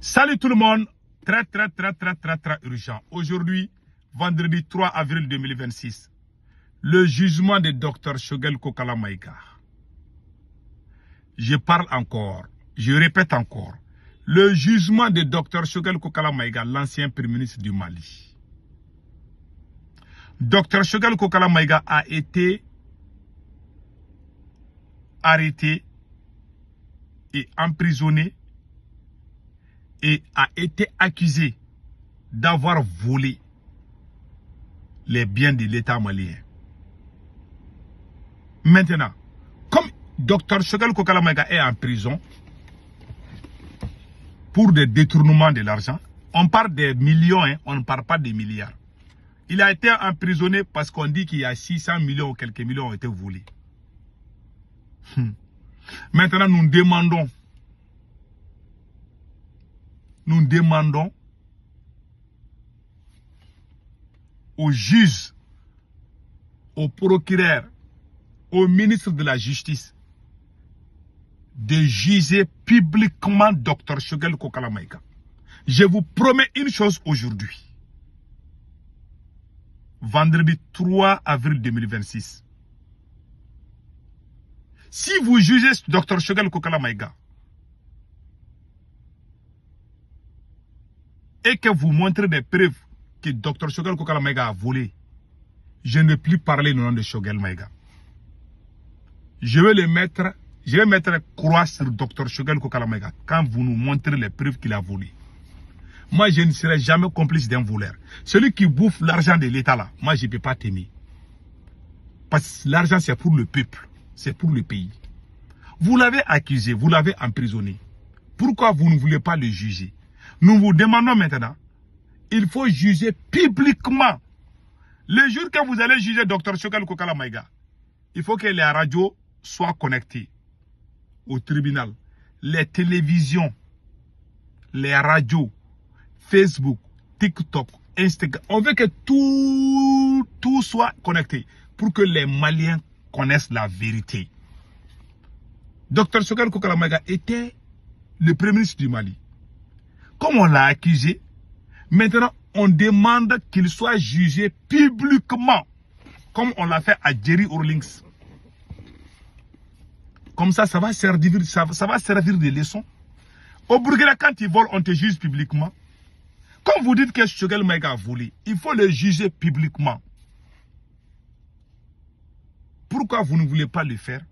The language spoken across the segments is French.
Salut tout le monde, très urgent. Aujourd'hui, vendredi 3 avril 2026, le jugement de Dr Choguel Kokala Maïga. Je parle encore, je répète encore, le jugement de Dr Choguel Kokala Maïga, l'ancien Premier ministre du Mali. Dr Choguel Kokala Maïga a été arrêté et emprisonné et a été accusé d'avoir volé les biens de l'État malien. Maintenant, comme Dr Choguel Kokala Maïga est en prison pour des détournements de l'argent, on parle des millions, hein, on ne parle pas des milliards. Il a été emprisonné parce qu'on dit qu'il y a 600 millions ou quelques millions ont été volés. Maintenant, nous demandons aux juges, aux procureurs, au ministre de la Justice de juger publiquement Dr Choguel Kokala Maïga. Je vous promets une chose aujourd'hui. Vendredi 3 avril 2026. Si vous jugez Dr Choguel Kokala Maïga et que vous montrez des preuves que Dr Choguel Kokala Maïga a volé, je ne vais plus parler le nom de Choguel Maïga. Je vais mettre croix sur Dr Choguel Kokala Maïga quand vous nous montrez les preuves qu'il a volé. Moi, je ne serai jamais complice d'un voleur. Celui qui bouffe l'argent de l'État là, moi, je ne peux pas t'aimer. Parce que l'argent, c'est pour le peuple. C'est pour le pays. Vous l'avez accusé, vous l'avez emprisonné. Pourquoi vous ne voulez pas le juger? Nous vous demandons maintenant, il faut juger publiquement. Le jour que vous allez juger Dr Choguel Kokala Maïga, il faut que les radios soient connectées au tribunal. Les télévisions, les radios, Facebook, TikTok, Instagram. On veut que tout soit connecté pour que les Maliens connaissent la vérité. Dr Choguel Kokala Maïga était le Premier ministre du Mali. Comme on l'a accusé, maintenant on demande qu'il soit jugé publiquement, comme on l'a fait à Jerry Rawlings. Comme ça va servir de leçon. Au Burkina, quand ils volent, on te juge publiquement. Comme vous dites que Choguel Maïga a volé, il faut le juger publiquement. Pourquoi vous ne voulez pas le faire?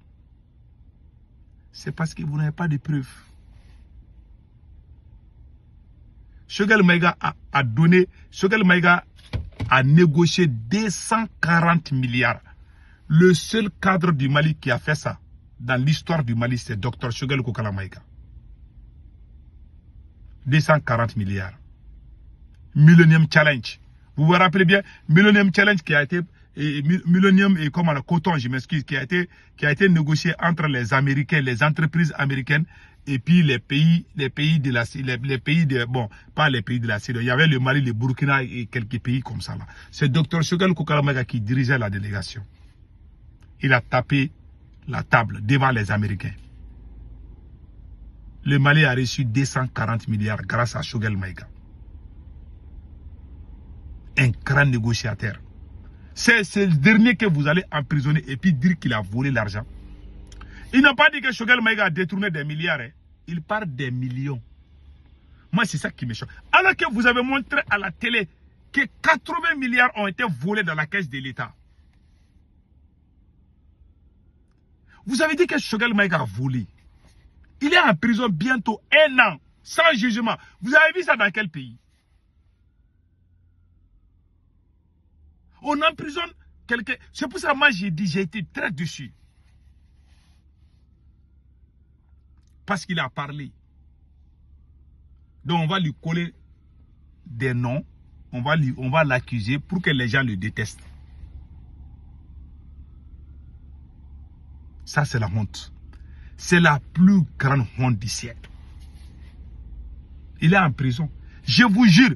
C'est parce que vous n'avez pas de preuves. Choguel Maïga Choguel Maïga a négocié 240 milliards. Le seul cadre du Mali qui a fait ça, dans l'histoire du Mali, c'est Dr Choguel Kokala Maïga. 240 milliards. Millennium Challenge. Vous vous rappelez bien, Millennium Challenge qui a été, Millennium et comme le coton, je m'excuse, qui a été négocié entre les Américains, les entreprises américaines et puis les pays de la Syrie, bon, pas les pays de la Syrie, il y avait le Mali, le Burkina et quelques pays comme ça là. C'est Dr Choguel Kokala Maïga qui dirigeait la délégation. Il a tapé la table devant les Américains. Le Mali a reçu 240 milliards grâce à Choguel Maïga. Un grand négociateur. C'est le dernier que vous allez emprisonner et puis dire qu'il a volé l'argent. Ils n'ont pas dit que Choguel Maïga a détourné des milliards. Hein. Il parle des millions. Moi, c'est ça qui me choque. Alors que vous avez montré à la télé que 80 milliards ont été volés dans la caisse de l'État. Vous avez dit que Choguel Maïga a volé. Il est en prison bientôt 1 an, sans jugement. Vous avez vu ça dans quel pays? On emprisonne quelqu'un. C'est pour ça que moi j'ai dit, j'ai été très déçu. Parce qu'il a parlé. Donc on va lui coller des noms. On va l'accuser pour que les gens le détestent. Ça c'est la honte. C'est la plus grande honte du siècle. Il est en prison. Je vous jure,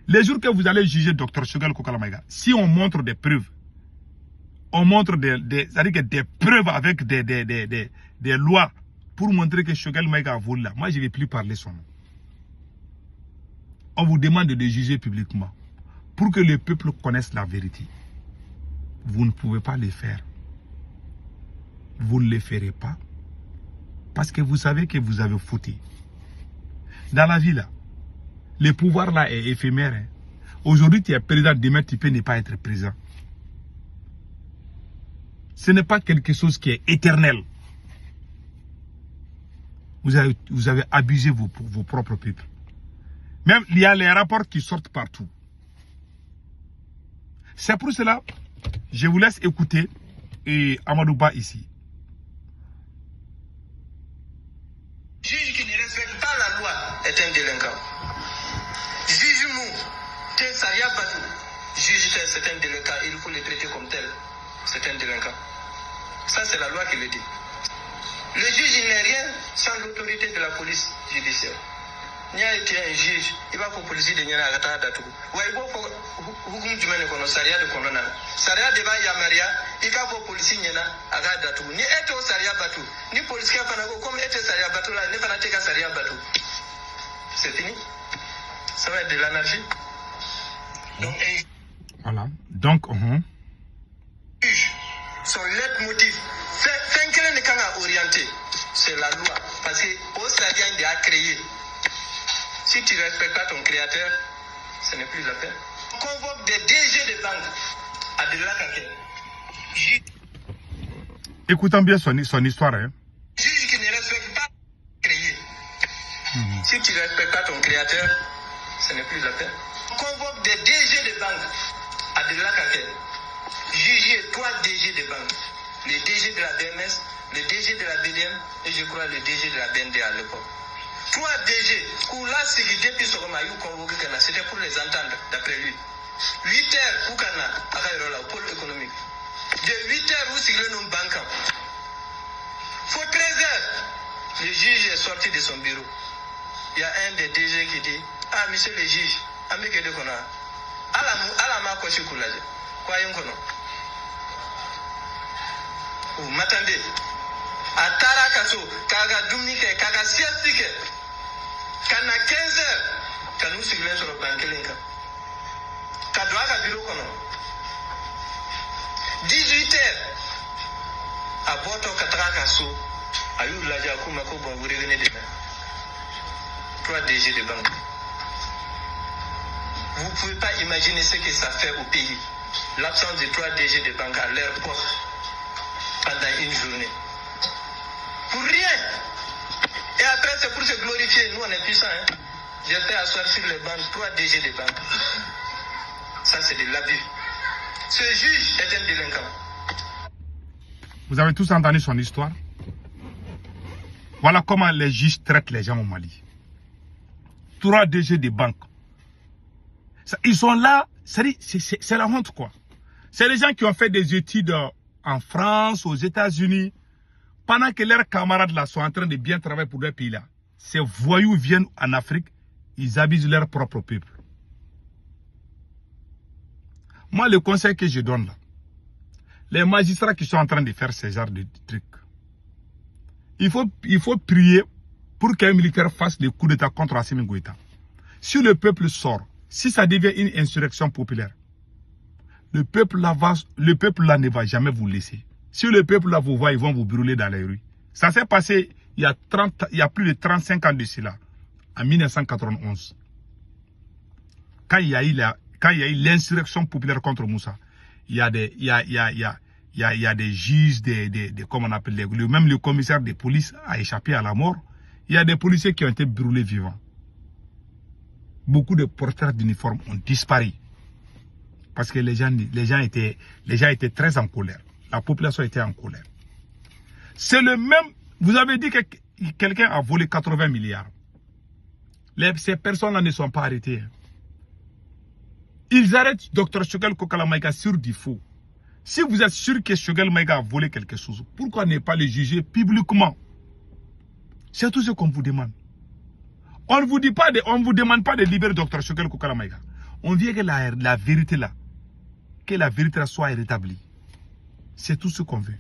les jours que vous allez juger Dr Choguel Kokala Maïga, si on montre des preuves, on montre des preuves avec des lois pour montrer que Choguel Maïga a volé là, moi je ne vais plus parler son nom. on vous demande de les juger publiquement pour que le peuple connaisse la vérité. Vous ne pouvez pas le faire. Vous ne le ferez pas parce que vous savez que vous avez fauté. Dans la vie là, le pouvoir là est éphémère. Hein. Aujourd'hui tu es président, demain tu peux ne pas être président. Ce n'est pas quelque chose qui est éternel. Vous avez abusé vos propres peuples. Même il y a les rapports qui sortent partout. C'est pour cela, je vous laisse écouter Amadouba ici. Juge qui ne respecte pas la loi est un délinquant. Juge Mou, Saria Batou, juge que c'est un délinquant, il faut le traiter comme tel. C'est un délinquant. Ça, c'est la loi qui le dit. Le juge, il n'est rien sans l'autorité de la police judiciaire. Il y a été un juge, il va pour police de Nyana Agata Datou. Ouais, il va pour Hukum Jumene Kono, Saria de Konona. Saria de Yamaria, il va pour police Nyana Agata Datou. Ni eto Saria Batou, ni police Kafanago, comme était Saria Batou là, ne fanateka Saria Batou. C'est fini. Ça va être de l'anarchie. Donc, voilà. Donc, son leitmotiv, Fenkele ne kanga orienté, c'est la loi. Parce que au Sadia, il a créé. Si tu ne respectes pas ton créateur, ce n'est plus la peine. On convoque des DG de banque à de la écoutons bien son histoire. Hein. Juge qui ne respecte pas créé. Si tu ne respectes pas ton créateur, ce n'est plus la peine. On convoque des DG de banque à de la juger 3 DG de banque. Le DG de la BMS, le DG de la BDM et je crois le DG de la BND à l'époque. 3 DG, où là, c'est que depuis ce moment, c'était pour les entendre, d'après lui. 8 heures, où Kana, au pôle économique. De 8 heures, où c'est le nom bancaire. Faut 13 heures. Le juge est sorti de son bureau. Il y a un des DG qui dit, ah, monsieur le juge, amène de Kona. Alama Koshi Koulaje. Quoi, yon kono? Vous m'attendez? À Tarakaso, Kaga Dumnike, Kaga Siastike. Kana 15 heures, quand nous suivons sur le banque, Kadouaka bureau kono. 18 heures, à Boto Katarakaso, à Youlaja Kumako, bon, vous revenez demain. 3 DG de banque. Vous ne pouvez pas imaginer ce que ça fait au pays. L'absence de 3 DG de banque à leur poste pendant une journée. Pour rien. Et après, c'est pour se glorifier. Nous, on est puissants. Hein? J'étais asseoir sur les banques, 3 DG de banque. Ça, c'est de l'abus. Ce juge est un délinquant. Vous avez tous entendu son histoire. Voilà comment les juges traitent les gens au Mali. 3 DG de banque. Ils sont là, c'est la honte quoi. C'est les gens qui ont fait des études en France, aux États-Unis, pendant que leurs camarades là sont en train de bien travailler pour leur pays là. Ces voyous viennent en Afrique, ils abusent leur propre peuple. Moi, le conseil que je donne là, les magistrats qui sont en train de faire ce genre de trucs, il faut prier pour qu'un militaire fasse le coup d'état contre Assimi Goïta. Si le peuple sort, si ça devient une insurrection populaire, le peuple là ne va jamais vous laisser. Si le peuple là vous voit, ils vont vous brûler dans les rues. Ça s'est passé il y a plus de 35 ans de cela, en 1991. Quand il y a eu l'insurrection populaire contre Moussa, il y a des juges, comment on appelle, même le commissaire de police a échappé à la mort. Il y a des policiers qui ont été brûlés vivants. Beaucoup de porteurs d'uniformes ont disparu. Parce que les gens étaient très en colère. La population était en colère. C'est le même... Vous avez dit que quelqu'un a volé 80 milliards. Ces personnes-là ne sont pas arrêtées. Ils arrêtent Dr Choguel Kokala Maïga sur du faux. Si vous êtes sûr que Choguel Maïga a volé quelque chose, pourquoi ne pas le juger publiquement? C'est tout ce qu'on vous demande. On ne vous demande pas de libérer Dr Choguel Kokala Maïga. On veut que la vérité là, que la vérité soit rétablie. C'est tout ce qu'on veut.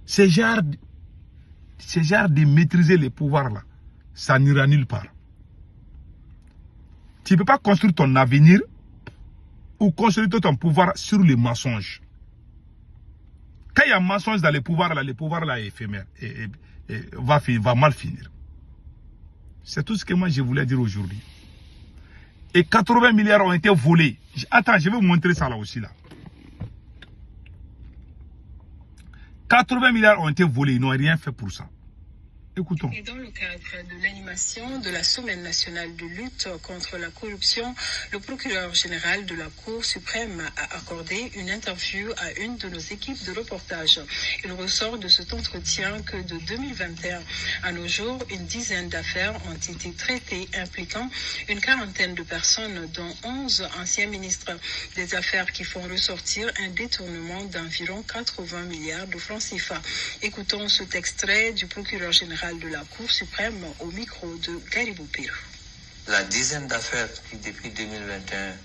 Ce genre de maîtriser les pouvoirs là, ça n'ira nulle part. Tu ne peux pas construire ton avenir ou construire ton pouvoir sur les mensonges. Quand il y a un mensonge dans le pouvoir là est éphémère et va mal finir. C'est tout ce que moi je voulais dire aujourd'hui. Et 80 milliards ont été volés. Attends, je vais vous montrer ça là aussi là. 80 milliards ont été volés, ils n'ont rien fait pour ça. Écoutons. Et dans le cadre de l'animation de la Semaine nationale de lutte contre la corruption, le procureur général de la Cour suprême a accordé une interview à une de nos équipes de reportage. Il ressort de cet entretien que de 2021 à nos jours, une dizaine d'affaires ont été traitées impliquant une quarantaine de personnes, dont 11 anciens ministres. Des affaires qui font ressortir un détournement d'environ 80 milliards de francs CFA. Écoutons cet extrait du procureur général de la Cour suprême au micro de Garibou Pirou. La dizaine d'affaires qui, depuis 2021,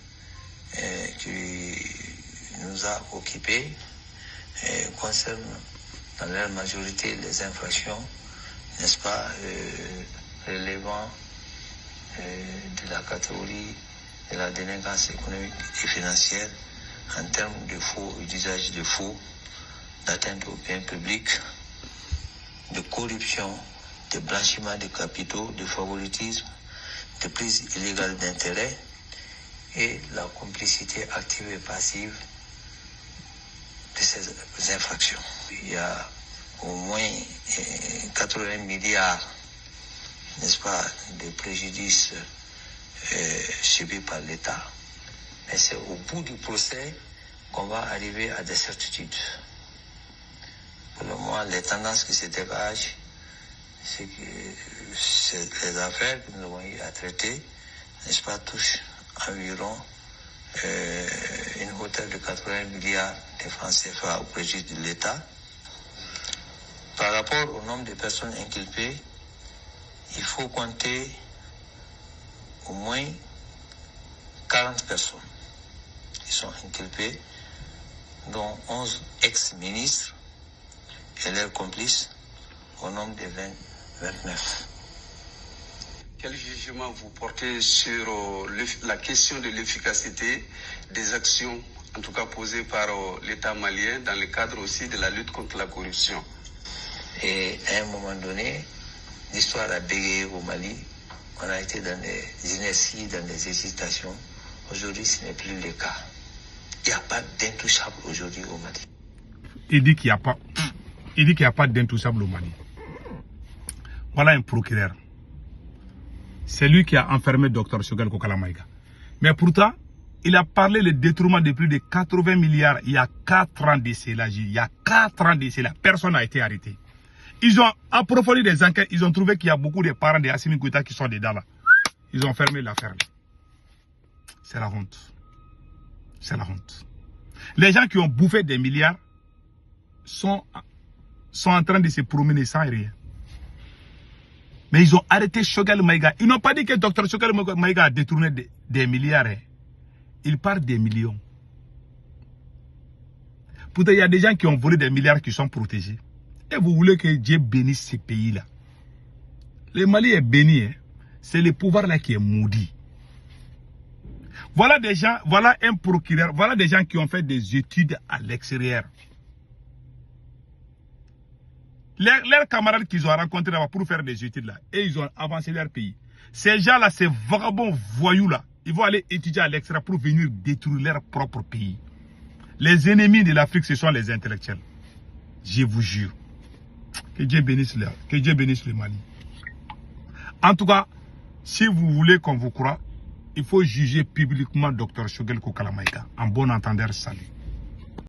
qui nous a occupés concernent dans leur majorité les infractions, n'est-ce pas, relevant de la catégorie de la délinquance économique et financière en termes de faux et d'usage de faux, d'atteinte aux biens publics, de corruption, de blanchiment de capitaux, de favoritisme, de prise illégale d'intérêt et la complicité active et passive de ces infractions. Il y a au moins 80 milliards, n'est-ce pas, de préjudices subis par l'État. Mais c'est au bout du procès qu'on va arriver à des certitudes. Pour le moment, les tendances qui se dégagent, c'est que les affaires que nous avons eu à traiter, n'est-ce pas, touchent environ une hauteur de 80 milliards de francs CFA au préjudice de l'État. Par rapport au nombre de personnes inculpées, il faut compter au moins 40 personnes qui sont inculpées, dont 11 ex-ministres et leurs complices, au nombre de 29. Quel jugement vous portez sur la question de l'efficacité des actions, en tout cas posées par l'État malien, dans le cadre aussi de la lutte contre la corruption? Et à un moment donné, l'histoire a bégayé au Mali. On a été dans des inerties, dans des hésitations. Aujourd'hui, ce n'est plus le cas. Il n'y a pas d'intouchable aujourd'hui au Mali. Il dit qu'il n'y a pas d'intouchable au Mali. Voilà un procureur. C'est lui qui a enfermé Dr Choguel Kokala Maïga. Mais pourtant, il a parlé le détournement de plus de 80 milliards il y a 4 ans de cela. Il y a 4 ans de cela. Personne n'a été arrêté. Ils ont approfondi des enquêtes. Ils ont trouvé qu'il y a beaucoup de parents de Assimi Goïta qui sont dedans là. Ils ont fermé l'affaire. C'est la honte. C'est la honte. Les gens qui ont bouffé des milliards sont en train de se promener sans rien. Mais ils ont arrêté Choguel Maïga. Ils n'ont pas dit que Dr Choguel Maïga a détourné des milliards. Il parle des millions. Pourtant, il y a des gens qui ont volé des milliards qui sont protégés. Et vous voulez que Dieu bénisse ces pays-là. Le Mali est béni. Hein? C'est le pouvoir là qui est maudit. Voilà des gens, voilà un procureur, voilà des gens qui ont fait des études à l'extérieur. Leurs camarades qu'ils ont rencontrés là-bas pour faire des études là, et ils ont avancé leur pays. Ces gens-là, ces vagabonds voyous là, ils vont aller étudier à l'extérieur pour venir détruire leur propre pays. Les ennemis de l'Afrique, ce sont les intellectuels. Je vous jure. Que Dieu bénisse le Mali. En tout cas, si vous voulez qu'on vous croie, il faut juger publiquement Dr Choguel Kokala Maïga. En bon entendeur, salut.